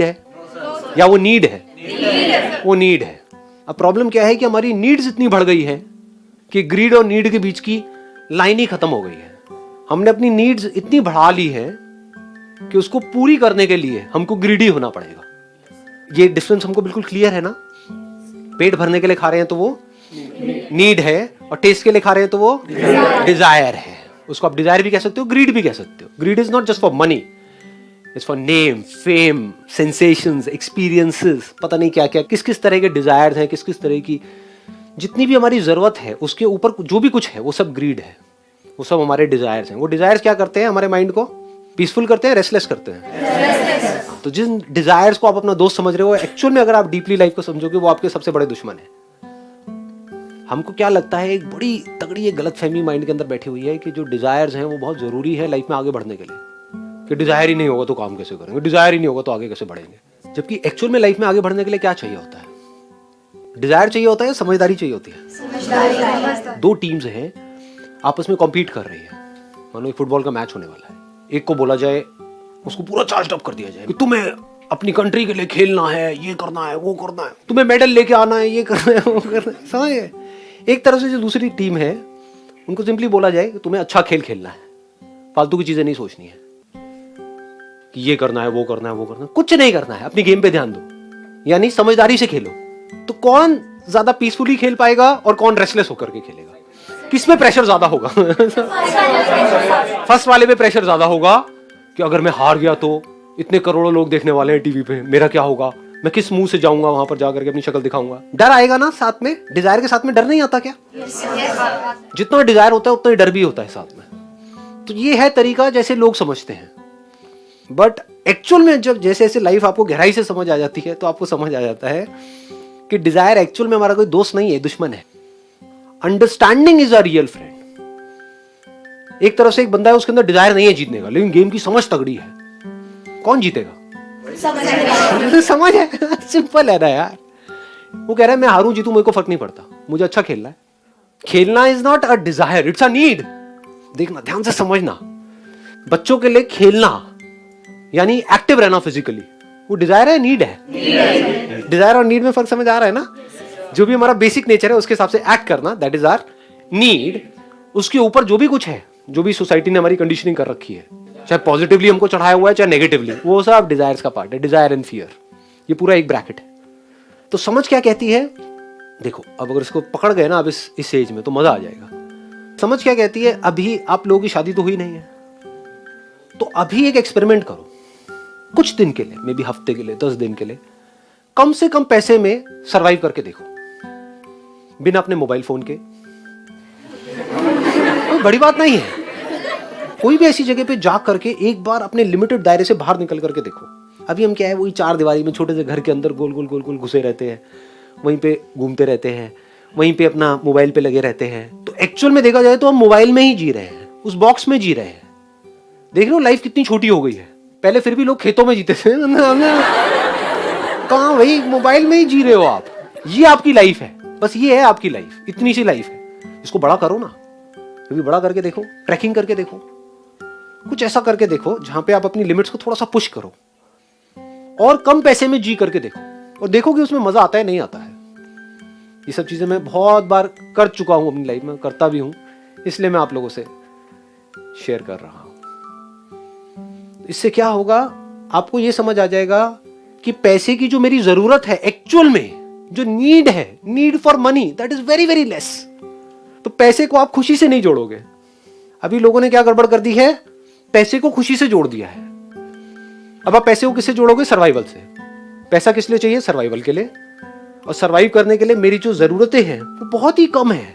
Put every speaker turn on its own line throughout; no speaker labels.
है या वो नीड है? वो नीड है। अब प्रॉब्लम क्या है कि हमारी नीड्स इतनी बढ़ गई है कि ग्रीड और नीड के बीच की लाइन ही खत्म हो गई है। हमने अपनी नीड्स इतनी बढ़ा ली है कि उसको पूरी करने के लिए हमको ग्रीडी होना पड़ेगा। ये डिफरेंस हमको बिल्कुल क्लियर है ना? पेट भरने के लिए खा रहे हैं तो वो नीड है, और टेस्ट के लिए खा रहे हैं तो वो डिजायर है। उसको आप डिजायर भी कह सकते हो, ग्रीड भी कह सकते हो। Grid is not just for money, it's for name, fame, sensations, experiences, पता नहीं क्या क्या, किस किस तरह के डिजायर्स हैं, किस किस तरह की जितनी भी हमारी जरूरत है उसके ऊपर जो भी कुछ है वो सब ग्रीड है, वो सब हमारे डिजायर्स हैं। वो डिजायर्स क्या करते हैं? हमारे माइंड को पीसफुल करते हैं, रेस्टलेस करते हैं। तो जिन डिजायर्स को आप अपना दोस्त समझ रहे हो, एक्चुअल में अगर आप डीपली लाइफ को समझोगे वो आपके सबसे बड़े दुश्मन है। हमको क्या लगता है, एक बड़ी तगड़ी एक गलतफहमी माइंड के अंदर बैठी हुई है कि जो डिजायर्स हैं वो बहुत जरूरी है लाइफ में आगे बढ़ने के लिए, कि डिजायर ही नहीं होगा तो काम कैसे करेंगे, डिजायर ही नहीं होगा तो आगे कैसे बढ़ेंगे। जबकि एक्चुअल में लाइफ में आगे बढ़ने के लिए क्या चाहिए होता है? डिजायर चाहिए होता है, समझदारी चाहिए होती है। दो टीम्स हैं आपस में कॉम्पीट कर रही है, मानो एक फुटबॉल का मैच होने वाला है। एक को बोला जाए, उसको पूरा चार्ज अप कर दिया जाए कि तुम्हें अपनी कंट्री के लिए खेलना है, ये करना है, वो करना है, तुम्हें मेडल लेके आना है, ये करना है, वो करना है, समझे? एक तरफ से जो दूसरी टीम है उनको सिंपली बोला जाए कि तुम्हें अच्छा खेल खेलना है, फालतू की चीजें नहीं सोचनी है कि ये करना है, वो करना है, वो करना है, कुछ नहीं करना है, अपनी गेम पे ध्यान दो, यानी समझदारी से खेलो। तो कौन ज्यादा पीसफुली खेल पाएगा और कौन रेस्टलेस होकर के खेलेगा? किसमें प्रेशर ज्यादा होगा? फर्स्ट वाले पे प्रेशर ज्यादा होगा कि अगर मैं हार गया तो इतने करोड़ों लोग देखने वाले हैं टीवी पे, मेरा क्या होगा, मैं किस मुंह से जाऊंगा वहां पर जाकर के अपनी शक्ल दिखाऊंगा। डर आएगा ना साथ में? डिजायर के साथ में डर नहीं आता क्या? जितना डिजायर होता है उतना ही डर भी होता है साथ में। तो ये है तरीका जैसे लोग समझते हैं, बट एक्चुअल में जब जैसे जैसे लाइफ आपको गहराई से समझ आ जाती है तो आपको समझ आ जाता है कि डिजायर एक्चुअल में हमारा कोई दोस्त नहीं है, दुश्मन है। Understanding is a real friend. एक तरफ से एक बंदा है, उसके अंदर डिजायर नहीं है जीतने का, लेकिन गेम की समझ तगड़ी है। कौन जीतेगा? समझ है, सिंपल है ना यार। वो कह रहा है मैं हारूं जीतूं मेरे को फर्क नहीं पड़ता, मुझे अच्छा खेलना है। खेलना is not a desire, it's a need. देखना, ध्यान से समझना, बच्चों के लिए खेलना यानी एक्टिव रहना फिजिकली, वो डिजायर है, नीड है? डिजायर और नीड में फर्क समझ आ रहा है ना? जो भी हमारा बेसिक नेचर है उसके हिसाब से एक्ट करना, दैट इज आवर नीड। उसके ऊपर जो भी कुछ है, जो भी सोसाइटी ने हमारी कंडीशनिंग कर रखी है, चाहे पॉजिटिवली हमको चढ़ाया हुआ है चाहे नेगेटिवली, वो सब डिजायर्स का पार्ट है। डिजायर एंड फियर, ये पूरा एक ब्रैकेट है। तो समझ क्या कहती है? देखो, अब अगर इसको पकड़ गए ना आप इस एज में तो मजा आ जाएगा। समझ क्या कहती है? अभी आप लोगों की शादी तो हुई नहीं है, तो अभी एक एक्सपेरिमेंट करो कुछ दिन के लिए, मे बी हफ्ते के लिए, 10 दिन के लिए, कम से कम पैसे में सरवाइव करके देखो, बिना अपने मोबाइल फोन के। कोई बड़ी बात नहीं है। कोई भी ऐसी जगह पे जा करके एक बार अपने लिमिटेड दायरे से बाहर निकल करके देखो। अभी हम क्या है, वही 4 दीवारी में छोटे से घर के अंदर गोल गोल गोल गोल घुसे रहते हैं, वहीं पे घूमते रहते हैं, वहीं पे अपना मोबाइल पे लगे रहते हैं। तो एक्चुअल में देखा जाए तो हम मोबाइल में ही जी रहे हैं, उस बॉक्स में जी रहे हैं। देख रहे हो लाइफ कितनी छोटी हो गई है। पहले फिर भी लोग खेतों में जीते थे, कहाँ भाई, मोबाइल में ही जी रहे हो आप। ये आपकी लाइफ है, बस ये है आपकी लाइफ, इतनी सी लाइफ है। इसको बड़ा करो ना, कभी बड़ा करके देखो, ट्रैकिंग करके देखो, कुछ ऐसा करके देखो जहां पे आप अपनी लिमिट्स को थोड़ा सा पुश करो, और कम पैसे में जी करके देखो, और देखो कि उसमें मजा आता है नहीं आता है। ये सब चीजें मैं बहुत बार कर चुका हूं अपनी लाइफ में, करता भी हूं, इसलिए मैं आप लोगों से शेयर कर रहा हूं। इससे क्या होगा, आपको यह समझ आ जाएगा कि पैसे की जो मेरी जरूरत है, एक्चुअल में जो नीड है, need for money, that is very very less. तो पैसे को आप खुशी से नहीं जोड़ोगे। अभी लोगों ने क्या गड़बड़ कर दी है, पैसे को खुशी से जोड़ दिया है। अब आप पैसे को किससे जोड़ोगे? सर्वाइवल से। पैसा किस लिए चाहिए? सर्वाइवल के लिए। और सर्वाइव करने के लिए मेरी जो जरूरतें हैं वो बहुत ही कम है।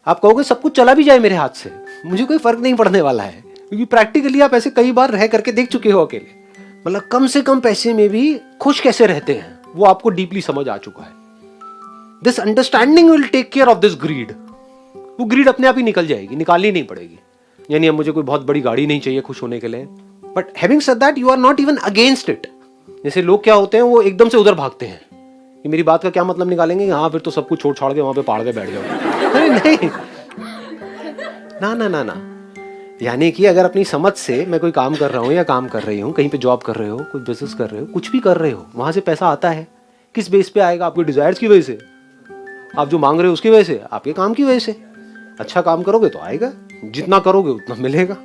आप कहोगे सब कुछ चला भी जाए मेरे हाथ से, मुझे कोई फर्क नहीं पड़ने वाला है, क्योंकि प्रैक्टिकली आप ऐसे कई बार रह करके देख चुके हो अकेले। मतलब कम से कम पैसे में भी खुश कैसे रहते हैं वो आपको डीपली समझ आ चुका है। This understanding will take care of this greed. वो ग्रीड अपने आप ही निकल जाएगी, निकालनी नहीं पड़ेगी। यानी अब मुझे कोई बहुत बड़ी गाड़ी नहीं चाहिए खुश होने के लिए, but having said that you are not even against it. जैसे लोग क्या होते हैं, वो एकदम से उधर भागते हैं कि मेरी बात का क्या मतलब निकालेंगे, हाँ फिर तो सब कुछ छोड़ छाड़ के वहां पे पहाड़ पे बैठ जाओ। अरे नहीं, ना ना ना ना, यानी कि अगर अपनी समझ से मैं कोई काम कर रहा हूँ या काम कर रही हूँ, कहीं पे जॉब कर रहे हो, कोई बिजनेस कर रहे हो, कुछ भी कर रहे हो, वहां से पैसा आता है, किस बेस पे आएगा? आपके डिजायर्स की वजह से, आप जो मांग रहे हो उसकी वजह से, आपके काम की वजह से। अच्छा काम करोगे तो आएगा, जितना करोगे उतना मिलेगा।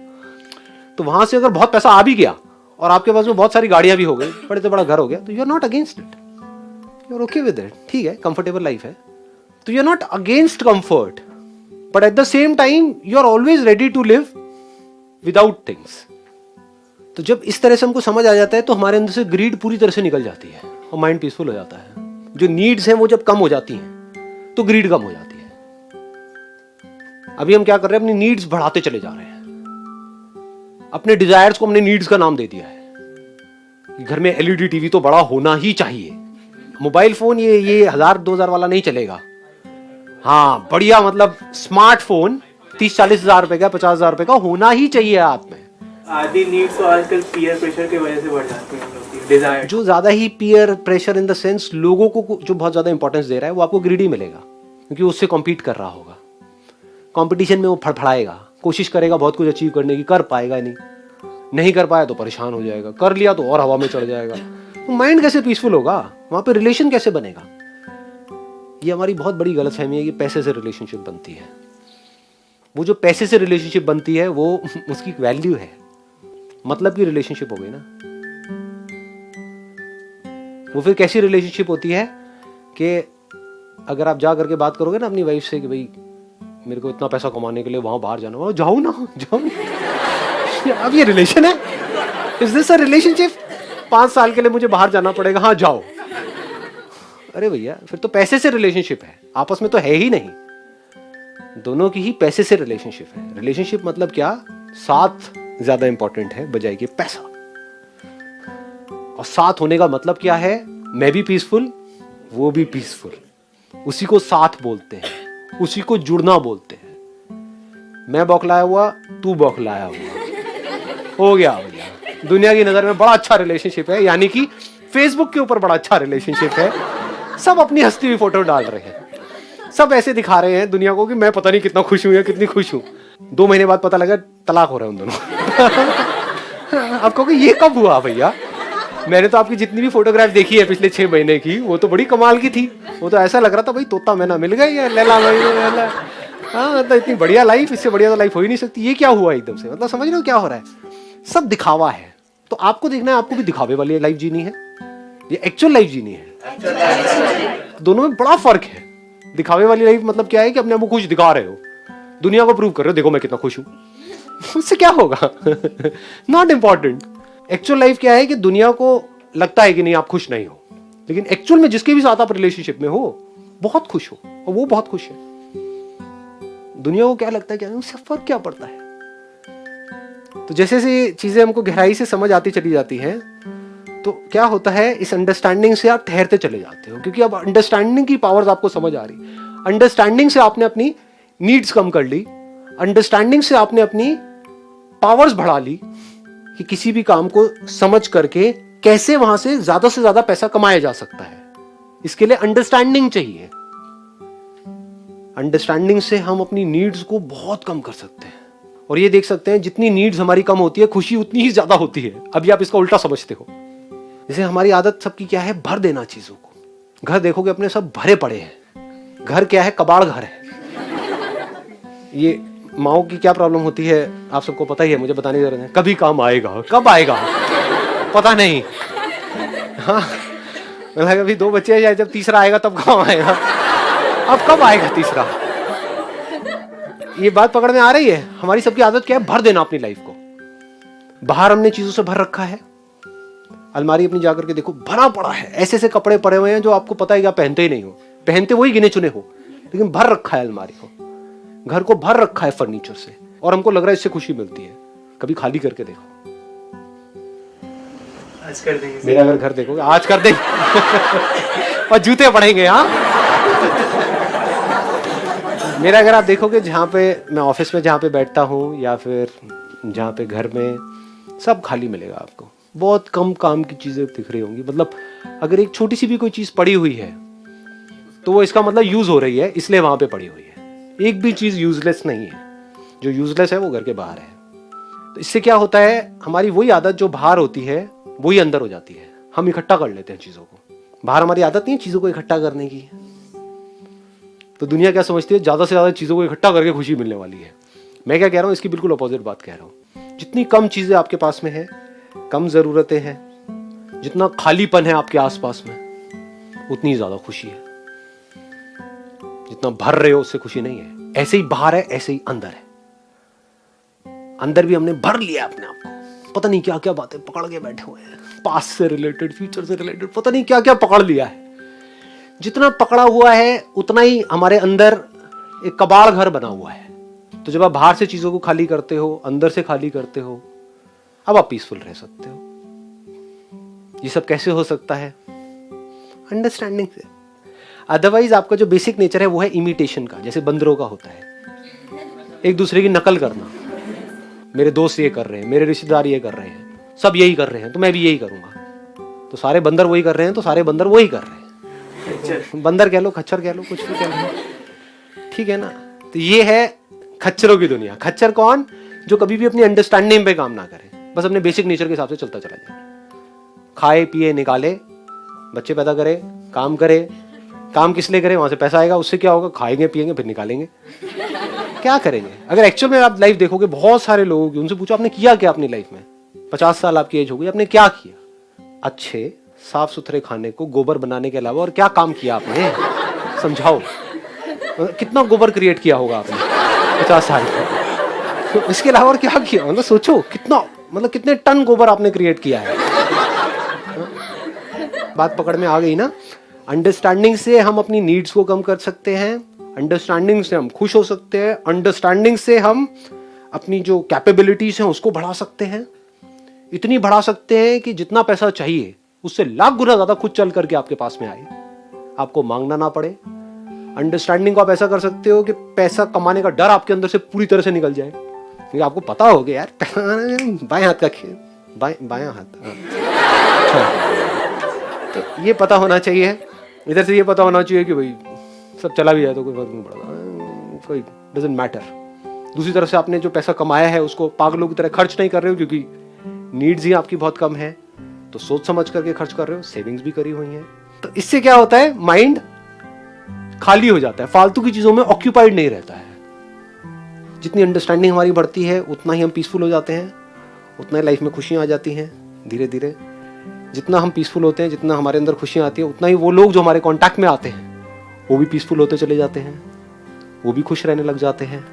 तो वहां से अगर बहुत पैसा आ भी गया और आपके पास में बहुत सारी गाड़ियां भी हो गई, बड़े से बड़ा घर हो गया, तो you are not against it, you are okay with it. ठीक है, कंफर्टेबल लाइफ है, तो you are not against comfort, but at the same time you are always ready to live without things. तो जब इस तरह से हमको समझ आ जाता है तो हमारे अंदर से ग्रीड पूरी तरह से निकल जाती है और माइंड पीसफुल हो जाता है। जो नीड्स हैं वो जब कम हो जाती हैं तो ग्रीड कम हो जाती है। अभी हम क्या कर रहे हैं, अपनी नीड्स बढ़ाते चले जा रहे हैं, अपने डिजायर्स को हमने नीड्स का नाम दे दिया है। घर में एलईडी टीवी तो बड़ा होना ही चाहिए, मोबाइल फोन ये 1000-2000 वाला नहीं चलेगा, हाँ बढ़िया मतलब स्मार्टफोन 30-40 हजार रुपए का, 50 हजार रुपए का होना ही चाहिए आप में।
आधी नीड्स तो आजकल पीयर प्रेशर की वजह से बढ़ जाती है, डिजायर।
जो ज्यादा ही peer pressure in the sense लोगों को जो बहुत ज्यादा इंपॉर्टेंस दे रहा है वो आपको ग्रीडी मिलेगा, क्योंकि उससे कॉम्पीट कर रहा होगा। कंपटीशन में वो फड़फड़ाएगा, कोशिश करेगा बहुत कुछ अचीव करने की, कर पाएगा नहीं कर पाया तो परेशान हो जाएगा, कर लिया तो और हवा में चढ़ जाएगा। तो माइंड कैसे पीसफुल होगा, वहां पे रिलेशन कैसे बनेगा? ये हमारी बहुत बड़ी गलतफहमी है कि पैसे से रिलेशनशिप बनती है। वो जो पैसे से रिलेशनशिप बनती है वो उसकी वैल्यू है, मतलब की रिलेशनशिप हो गई ना। वो फिर कैसी रिलेशनशिप होती है कि अगर आप जा करके बात करोगे ना अपनी वाइफ से कि भाई मेरे को इतना पैसा कमाने के लिए वहां बाहर जाना, वहां जाओ ना, जाओ। अब ये रिलेशन है? Is this a relationship? 5 साल के लिए मुझे बाहर जाना पड़ेगा, हाँ जाओ। अरे भैया फिर तो पैसे से रिलेशनशिप है, आपस में तो है ही नहीं। दोनों की ही पैसे से रिलेशनशिप है। रिलेशनशिप मतलब क्या? साथ ज्यादा इंपॉर्टेंट है बजाय के पैसा। और साथ होने का मतलब क्या है? मैं भी पीसफुल, वो भी पीसफुल, उसी को साथ बोलते हैं, उसी को जुड़ना बोलते हैं। मैं बौखलाया हुआ, तू बौखलाया हुआ, हो गया भैया। दुनिया की नजर में बड़ा अच्छा रिलेशनशिप है, यानी कि फेसबुक के ऊपर बड़ा अच्छा रिलेशनशिप है। सब अपनी हंसती हुई फोटो डाल रहे हैं, सब ऐसे दिखा रहे हैं दुनिया को कि मैं पता नहीं कितना खुश हूं या कितनी खुश हूं। 2 महीने बाद पता लगा तलाक हो रहा है उन दोनों। अब कहोगे ये कब हुआ भैया? मैंने तो आपकी जितनी भी फोटोग्राफ देखी है पिछले 6 महीने की, वो तो बड़ी कमाल की थी। वो तो ऐसा लग रहा था भाई तोता मैना मिल गई है, लैला लैला। हाँ मतलब इतनी बढ़िया लाइफ, इससे बढ़िया तो लाइफ हो ही नहीं सकती। ये क्या हुआ एकदम से? मतलब समझ रहे हो क्या हो रहा है? सब दिखावा है। तो आपको देखना है, आपको भी दिखावे वाली लाइफ जीनी है, ये एक्चुअल लाइफ जीनी है। दोनों में बड़ा फर्क है। दिखावे वाली लाइफ मतलब क्या है कि अपने आप को खुश दिखा रहे हो, दुनिया को प्रूव कर रहे हो, देखो मैं कितना खुश हूं। उससे क्या होगा? Not important. एक्चुअल लाइफ क्या है कि दुनिया को लगता है कि नहीं आप खुश नहीं हो, लेकिन एक्चुअल में जिसके भी साथ आप रिलेशनशिप में हो बहुत खुश हो और वो बहुत खुश है। दुनिया को क्या लगता है, क्या उससे फर्क क्या पड़ता है? तो जैसे जैसे चीजें हमको गहराई से समझ आती चली जाती हैं तो क्या होता है, इस अंडरस्टैंडिंग से आप ठहरते चले जाते हो, क्योंकि अब अंडरस्टैंडिंग की पावर्स आपको समझ आ रही। अंडरस्टैंडिंग से आपने अपनी नीड्स कम कर ली, अंडरस्टैंडिंग से आपने अपनी पावर्स बढ़ा ली कि किसी भी काम को समझ करके कैसे वहां से ज्यादा पैसा कमाया जा सकता है। इसके लिए अंडरस्टैंडिंग चाहिए। अंडरस्टैंडिंग से हम अपनी नीड्स को बहुत कम कर सकते हैं और ये देख सकते हैं जितनी नीड्स हमारी कम होती है खुशी उतनी ही ज्यादा होती है। अभी आप इसका उल्टा समझते हो। जैसे हमारी आदत सबकी क्या है, भर देना चीजों को। घर देखोगे अपने सब भरे पड़े हैं। घर क्या है, कबाड़ घर है। ये माओ की क्या प्रॉब्लम होती है आप सबको पता ही है, मुझे बताने जरूरत है। कभी काम आएगा, कब आएगा पता नहीं। हाँ मतलब अभी 2 बच्चे हैं, जब तीसरा आएगा तब काम आएगा। अब कब आएगा तीसरा? ये बात पकड़ में आ रही है? हमारी सबकी आदत क्या है, भर देना अपनी लाइफ को। बाहर हमने चीजों से भर रखा है। अलमारी अपनी जाकर के देखो, भरा पड़ा है, ऐसे ऐसे कपड़े पड़े हुए हैं जो आपको पता है कि आप पहनते ही नहीं हो, पहनते वही गिने चुने हो, लेकिन भर रखा है अलमारी को। घर को भर रखा है फर्नीचर से और हमको लग रहा है इससे खुशी मिलती है। कभी खाली करके देखो।
आज कर देंगे।
मेरा अगर घर देखोगे, आज कर देंगे और जूते पड़ेंगे। हाँ मेरा अगर आप देखोगे, जहाँ पे मैं ऑफिस में जहाँ पे बैठता हूँ या फिर जहाँ पे घर में, सब खाली मिलेगा आपको। बहुत कम काम की चीजें दिख रही होंगी। मतलब अगर एक छोटी सी भी कोई चीज पड़ी हुई है तो वो इसका मतलब यूज हो रही है, इसलिए वहां पे पड़ी हुई है। एक भी चीज यूजलेस नहीं है। जो यूजलेस है वो घर के बाहर है। तो इससे क्या होता है, हमारी वही आदत जो बाहर होती है वही अंदर हो जाती है। हम इकट्ठा कर लेते हैं चीजों को। बाहर हमारी आदत नहीं है चीजों को इकट्ठा करने की। तो दुनिया क्या समझती है, ज्यादा से ज्यादा चीजों को इकट्ठा करके खुशी मिलने वाली है। मैं क्या कह रहा हूं, इसकी बिल्कुल अपोजिट बात कह रहा हूं। जितनी कम चीजें आपके पास में है, कम जरूरतें हैं, जितना खालीपन है आपके आसपास में, उतनी ज्यादा खुशी है। जितना भर रहे हो उससे खुशी नहीं है। ऐसे ही बाहर है, ऐसे ही अंदर है। अंदर भी हमने भर लिया अपने आप को, पता नहीं क्या क्या बातें पकड़ के बैठे हुए हैं, पास्ट से रिलेटेड, फ्यूचर से रिलेटेड, पता नहीं क्या क्या पकड़ लिया है। जितना पकड़ा हुआ है उतना ही हमारे अंदर एक कबाड़ घर बना हुआ है। तो जब आप बाहर से चीजों को खाली करते हो, अंदर से खाली करते हो, अब आप पीसफुल रह सकते हो। ये सब कैसे हो सकता है? अंडरस्टैंडिंग से। अदरवाइज आपका जो बेसिक नेचर है वो है इमिटेशन का, जैसे बंदरों का होता है, एक दूसरे की नकल करना। मेरे दोस्त ये कर रहे हैं, मेरे रिश्तेदार ये कर रहे हैं, सब यही कर रहे हैं तो मैं भी यही करूंगा। तो सारे बंदर वही कर रहे हैं तो सारे बंदर वही कर रहे हैं। बंदर कह लो, खच्चर कह लो, कुछ भी कह लो, ठीक है ना। तो ये है खच्चरों की दुनिया। खच्चर कौन? जो कभी भी अपनी अंडरस्टैंडिंग पे काम ना करे, बस अपने बेसिक नेचर के हिसाब से चलता चला जाए। खाए पिए निकाले, बच्चे पैदा करे, काम करे। काम किस लिए करे? वहां से पैसा आएगा, उससे क्या होगा? खाएंगे पिएंगे फिर निकालेंगे। क्या करेंगे? अगर एक्चुअल में आप लाइफ देखोगे, बहुत सारे लोगों की, उनसे पूछो आपने किया क्या अपनी लाइफ में। 50 साल आपकी एज हो गई, आपने क्या किया? अच्छे साफ सुथरे खाने को गोबर बनाने के अलावा और क्या काम किया आपने? समझाओ, कितना गोबर क्रिएट किया होगा आपने 50 साल में? तो इसके अलावा और क्या किया? मतलब सोचो कितना, मतलब कितने टन गोबर आपने क्रिएट किया है। बात पकड़ में आ गई ना। अंडरस्टैंडिंग से हम अपनी नीड्स को कम कर सकते हैं, अंडरस्टैंडिंग से हम खुश हो सकते हैं, अंडरस्टैंडिंग से हम अपनी जो कैपेबिलिटीज हैं उसको बढ़ा सकते हैं। इतनी बढ़ा सकते हैं कि जितना पैसा चाहिए उससे लाख गुना ज्यादा खुद चल करके आपके पास में आए, आपको मांगना ना पड़े। अंडरस्टैंडिंग को आप ऐसा कर सकते हो कि पैसा कमाने का डर आपके अंदर से पूरी तरह से निकल जाए, क्योंकि आपको पता हो गया यार बाएं हाथ का खेल, बायां हाथ। तो ये पता होना चाहिए, इधर से ये पता होना चाहिए कि भाई सब चला भी जाए तो कोई फर्क नहीं पड़ता, कोई डजंट मैटर। दूसरी तरफ से आपने जो पैसा कमाया है उसको पागलों की तरह खर्च नहीं कर रहे हो, क्योंकि नीड्स ही आपकी बहुत कम है, तो सोच समझ करके खर्च कर रहे हो, सेविंग्स भी करी हुई है। तो इससे क्या होता है, माइंड खाली हो जाता है, फालतू की चीजों में ऑक्यूपाइड नहीं रहता है। जितनी अंडरस्टैंडिंग हमारी बढ़ती है उतना ही हम पीसफुल हो जाते हैं, उतना ही लाइफ में खुशियां आ जाती हैं धीरे धीरे। जितना हम पीसफुल होते हैं, जितना हमारे अंदर खुशियां आती है, उतना ही वो लोग जो हमारे कांटेक्ट में आते हैं वो भी पीसफुल होते चले जाते हैं, वो भी खुश रहने लग जाते हैं।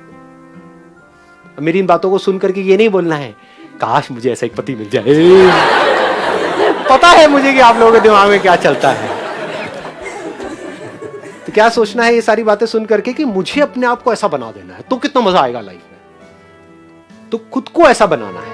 मेरी इन बातों को सुन करके ये नहीं बोलना है काश मुझे ऐसा एक पति मिल जाए। पता है मुझे कि आप लोगों के दिमाग में क्या चलता है। तो क्या सोचना है ये सारी बातें सुन करके कि मुझे अपने आप को ऐसा बना देना है, तो कितना मजा आएगा लाइफ में। तो खुद को ऐसा बनाना है।